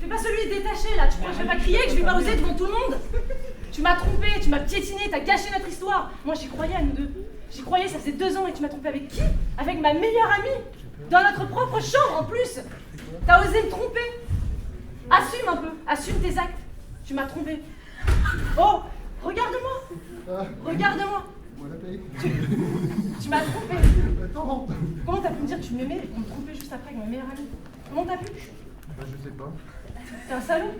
Fais pas celui détaché là, tu crois que je vais pas crier, que je vais pas oser devant tout le monde? Tu m'as trompé, tu m'as piétiné, t'as gâché notre histoire. Moi j'y croyais à nous deux. J'y croyais, ça faisait 2 ans et tu m'as trompé avec qui? Avec ma meilleure amie. Dans notre propre chambre en plus. T'as osé me tromper. Assume un peu, assume tes actes. Tu m'as trompé. Oh, regarde-moi. Regarde-moi. Tu m'as trompé. Attends. Comment t'as pu me dire que tu m'aimais et qu'on me trompait juste après avec ma meilleure amie? Comment t'as pu? Je sais pas. T'es un salaud?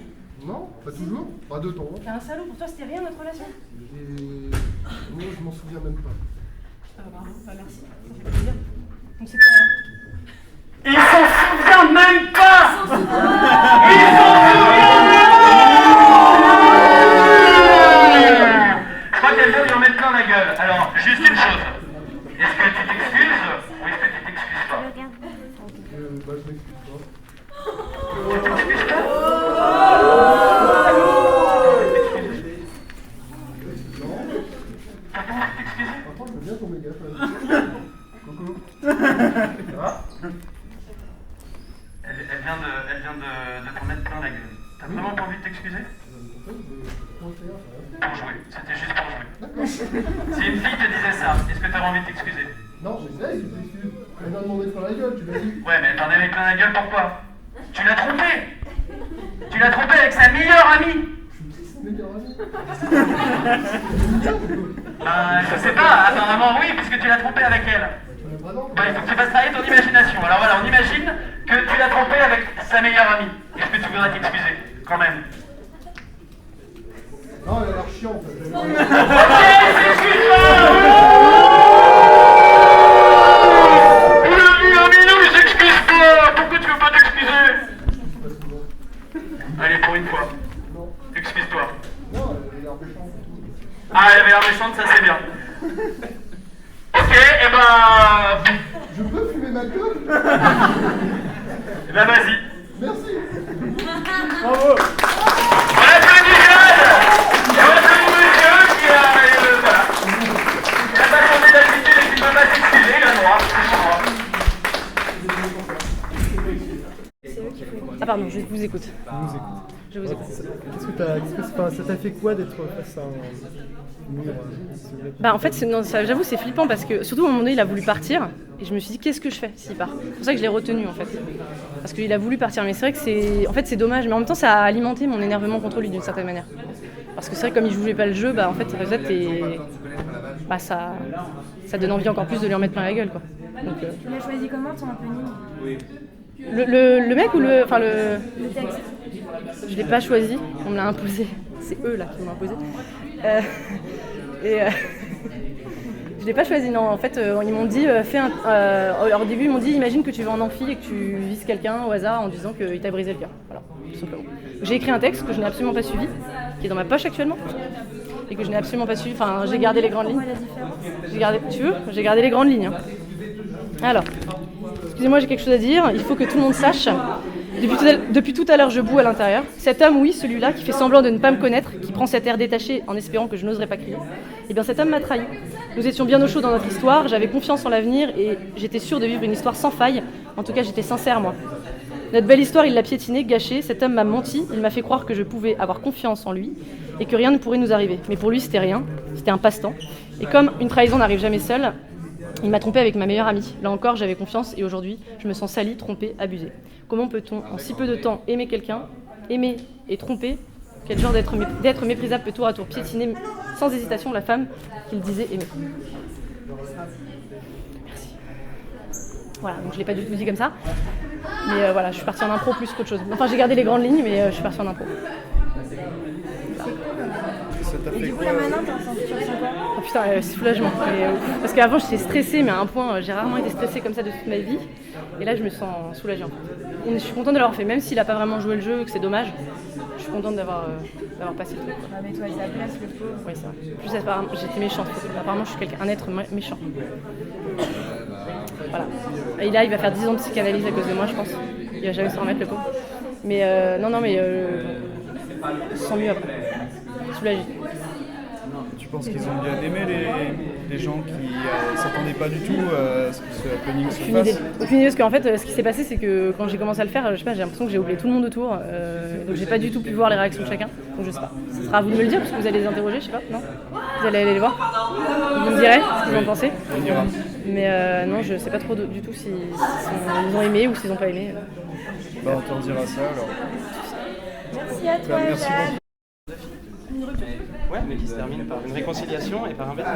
Non, pas toujours. Pas de temps. T'es un salaud, pour toi c'était rien notre relation? Moi, je m'en souviens même pas. Ah bravo, bah merci, ça fait plaisir. Donc c'était rien. Il s'en souvient même pas. Il s'en souvient. Il s'en souvient même pas. Je crois qu'elle veut lui en mettre plein la gueule. Alors, juste une chose. Est-ce que tu t'excuses ou est-ce que tu t'excuses pas? Je m'excuse pas. Tu t'excuses pas? T'as pas envie de t'excuser? Par contre, je veux bien ton méga. Coucou. Ça va? Elle vient de t'en mettre plein la gueule. T'as vraiment pas envie de t'excuser? Pour jouer, c'était juste pour jouer. D'accord. Si une fille te disait ça, est-ce que t'aurais envie de t'excuser? Non, j'essaye, je t'excuse. Elle m'a demandé de faire la gueule, tu l'as dit. Ouais, mais elle t'en avait plein la gueule, pourquoi? Tu l'as trompé! Tu l'as trompé avec sa meilleure amie! Meilleure amie. Je sais pas, apparemment oui, puisque tu l'as trompé avec elle. Bah, il faut que tu fasses travailler ton imagination. Alors voilà, on imagine que tu l'as trompé avec sa meilleure amie. Est-ce que tu voudrais t'excuser, quand même? Non, elle a l'air chiante. Ok, excuse-moi! Il s'excuse pas! Pourquoi tu veux pas t'excuser? Allez, pour une fois. Non. Excuse-toi. Non, elle a l'air méchante. Ah, elle avait l'air méchante, ça c'est bien. Ok, et ben... Je peux fumer ma gueule? Eh ben vas-y. Merci. Bravo. On applaudit Jade. Et on applaudit monsieur qui a... voilà. Il n'a pas changé d'attitude et qui ne peut pas s'excuser, il a le droit. Ah pardon, je vous écoute. Je vous écoute. Ça t'a fait quoi d'être face à un mur? Bah en fait, non, j'avoue c'est flippant parce que surtout à un moment donné il a voulu partir et je me suis dit qu'est-ce que je fais s'il part. C'est pour ça que je l'ai retenu en fait. Parce qu'il a voulu partir mais c'est vrai que c'est dommage mais en même temps ça a alimenté mon énervement contre lui d'une certaine manière. Parce que c'est vrai que comme il jouait pas le jeu, bah en fait ça donne envie encore plus de lui en mettre plein la gueule quoi. Donc, Tu l'as choisi comment ton happening? le mec ou le texte? Je l'ai pas choisi, on me l'a imposé. C'est eux là qui m'ont imposé. Je l'ai pas choisi, non. En fait, ils m'ont dit, alors, au début, ils m'ont dit, imagine que tu vas en amphi et que tu vises quelqu'un au hasard en disant qu'il t'a brisé le cœur. Voilà, tout simplement. J'ai écrit un texte que je n'ai absolument pas suivi, qui est dans ma poche actuellement, et que je n'ai absolument pas suivi. Enfin, j'ai gardé les grandes lignes. J'ai gardé les grandes lignes. Hein. Alors, excusez-moi, j'ai quelque chose à dire. Il faut que tout le monde sache. Depuis tout à l'heure, je boue à l'intérieur. Cet homme, oui, celui-là, qui fait semblant de ne pas me connaître, qui prend cet air détaché en espérant que je n'oserais pas crier, eh bien cet homme m'a trahi. Nous étions bien au chaud dans notre histoire, j'avais confiance en l'avenir et j'étais sûre de vivre une histoire sans faille. En tout cas, j'étais sincère, moi. Notre belle histoire, il l'a piétinée, gâchée. Cet homme m'a menti, il m'a fait croire que je pouvais avoir confiance en lui et que rien ne pourrait nous arriver. Mais pour lui, c'était rien, c'était un passe-temps. Et comme une trahison n'arrive jamais seule, il m'a trompée avec ma meilleure amie. Là encore, j'avais confiance et aujourd'hui, je me sens salie, trompée, abusée. Comment peut-on, en si peu de temps, aimer quelqu'un, aimer et tromper? Quel genre d'être méprisable peut tour à tour piétiner sans hésitation la femme qu'il disait aimer? Merci. Voilà, donc je ne l'ai pas du tout dit comme ça. Mais voilà, je suis partie en impro plus qu'autre chose. Enfin, j'ai gardé les grandes lignes, mais je suis partie en impro. Et du coup, là maintenant, t'es ressenti sur son corps? Oh putain, c'est soulagement. Parce qu'avant, j'étais stressée, mais à un point, j'ai rarement été stressée comme ça de toute ma vie. Et là, je me sens soulagée. En fait. Et je suis contente de l'avoir fait, même s'il n'a pas vraiment joué le jeu, que c'est dommage. Je suis contente d'avoir passé le truc. Ah, mais toi, il s'appelle le pauvre. Oui, c'est vrai. Plus apparemment, j'étais méchante. Apparemment, je suis un être méchant. Voilà. Et là, il va faire 10 ans de psychanalyse à cause de moi, je pense. Il va jamais s'en remettre, le pauvre. Mais non, mais je me sens mieux après. Soulagée. Tu pense qu'ils ont bien aimé les gens qui s'attendaient pas du tout à ce que ce happening se fasse. Aucune idée, parce qu'en fait, ce qui s'est passé, c'est que quand j'ai commencé à le faire, je sais pas, j'ai l'impression que j'ai oublié tout le monde autour, donc j'ai pas du tout pu voir les réactions de chacun, donc je sais pas. Ce sera à vous de me le dire, parce que vous allez les interroger, je sais pas, non? Vous allez aller les voir? Vous me direz ce qu'ils en pensez? On ira. Mais non, je sais pas trop du tout s'ils ont aimé ou s'ils ont pas aimé. Bah, on t'en dira ça alors. Merci à toi, Merci Jade. beaucoup. Ouais, mais qui se termine par une réconciliation et par un baiser.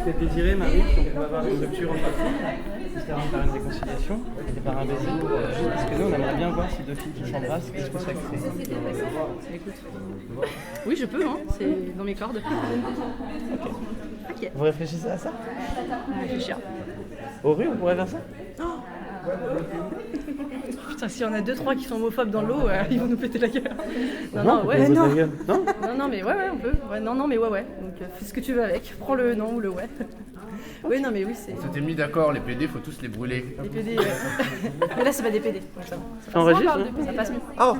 C'est désiré, Marie, qu'on peut avoir une rupture entre filles, qui se termine par une réconciliation et par un baiser. Parce que nous, on aimerait bien voir si deux filles qui s'embrassent, qu'est-ce que ça crée. Écoute. Oui, je peux, hein, c'est dans mes cordes. Ok. Vous réfléchissez à ça? Réfléchir. Au rue, on pourrait faire ça? Putain, s'il y en a 2-3 qui sont homophobes dans l'eau, ils vont nous péter la gueule. Non, Non, ouais. non. Non, mais ouais, on peut. Ouais, non, mais ouais. Donc fais ce que tu veux avec. Prends le non ou le ouais. Oui, non, mais oui, c'est. On s'était mis d'accord, les PD, faut tous les brûler. Les PD. Mais là, c'est pas des PD. Donc ça va. Ça enregistre, Ça passe mieux. Oh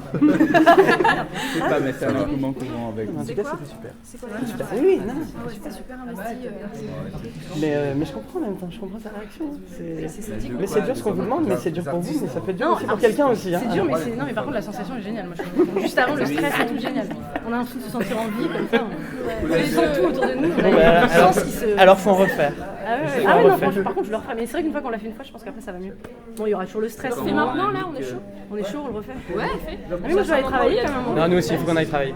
C'est pas, mais c'est un moment courant avec. En tout cas, c'était super. C'est quoi Super. Oui, non, C'était super investi. mais je comprends en même temps, je comprends sa réaction. Mais c'est dur ce qu'on vous demande, mais c'est dur pour vous, mais ça peut être dur Non, aussi pour quelqu'un aussi. Hein. C'est dur, non, mais par contre, la sensation est géniale. Moi, je trouve. Juste avant, le stress est tout génial. On a l'impression de se sentir en vie comme ça. On sent tout autour de nous. On a un sens qui se. Alors faut en refaire. Ah ouais, non, par contre, je le referai. Mais c'est vrai qu'une fois qu'on l'a fait une fois, je pense qu'après ça va mieux. Bon, il y aura toujours le stress. On le fait maintenant là, on est chaud. On est chaud, on le refait. Ouais, fait. Ah, mais moi, je dois aller travailler quand même. Non, nous aussi, il faut qu'on aille travailler.